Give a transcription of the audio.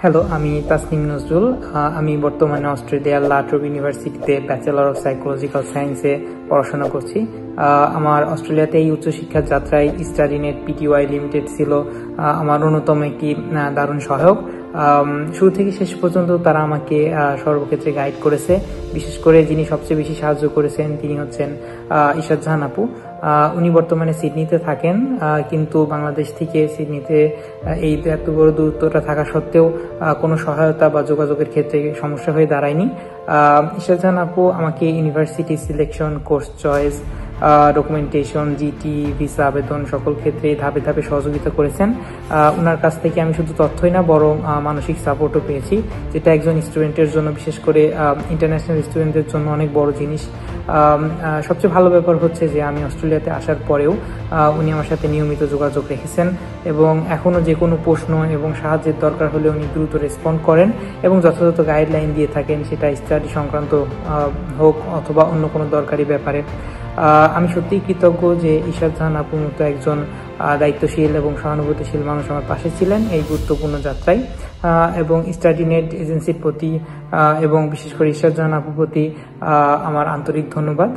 Hello, আমি তাসনিম নজরুল। আমি বর্তমানে অস্ট্রেলিয়ার লা ট্রোব ইউনিভার্সিটিতে ব্যাচেলর অফ সাইকোলজিক্যাল সায়েন্সে পড়াশোনা করছি। আমার অস্ট্রেলিয়াতে এই উচ্চশিক্ষার যাত্রায় স্টাডিনেট পিটিওয়াই লিমিটেড ছিল আমার অন্যতম একটি দারুণ সহায়ক। শুরু থেকে শেষ পর্যন্ত তারা আমাকে সর্বক্ষেত্রে গাইড করেছে। বিশেষ করে যিনি সবচেয়ে বেশি সাহায্য করেছেন তিনি হচ্ছেন ইশাত জাহান আপু। উনি বর্তমানে সিডনিতে থাকেন, কিন্তু বাংলাদেশ থেকে সিডনিতে এই এত বড় দূরত্বটা থাকা সত্ত্বেও কোনো সহায়তা বা যোগাযোগের ক্ষেত্রে সমস্যা হয়ে দাঁড়ায়নি। ইশাত জাহান আপু আমাকে university selection, course choice, documentation, GT, visa আবেদন সকল ক্ষেত্রে ধাপে ধাপে সহযোগিতা করেছেন। ওনার কাছ থেকে আমি শুধু তথ্যই না বরং মানসিক সাপোর্টও পেয়েছি, যেটা একজন স্টুডেন্টের জন্য, বিশেষ করে ইন্টারন্যাশনাল স্টুডেন্টদের জন্য অনেক বড় জিনিস। সবচেয়ে ভালো ব্যাপার হচ্ছে যে আমি অস্ট্রেলিয়াতে আসার পরেও উনি আমার সাথে নিয়মিত যোগাযোগ রেখেছেন এবং এখনও যে কোনো প্রশ্ন এবং সাহায্যের দরকার হলে উনি দ্রুত রেসপন্ড করেন এবং যথাযথ গাইডলাইন দিয়ে থাকেন, সেটা স্টাডি সংক্রান্ত হোক অথবা অন্য কোনো দরকারি ব্যাপারে। আমি সত্যিই কৃতজ্ঞ যে ইশাত জাহান আপুর মতো একজন দায়িত্বশীল এবং সহানুভূতিশীল মানুষ আমার পাশে ছিলেন এই গুরুত্বপূর্ণ যাত্রায়। এবং স্টাডিনেট এজেন্সির প্রতি এবং বিশেষ করে ইশাত জাহান আপুর প্রতি আমার আন্তরিক ধন্যবাদ।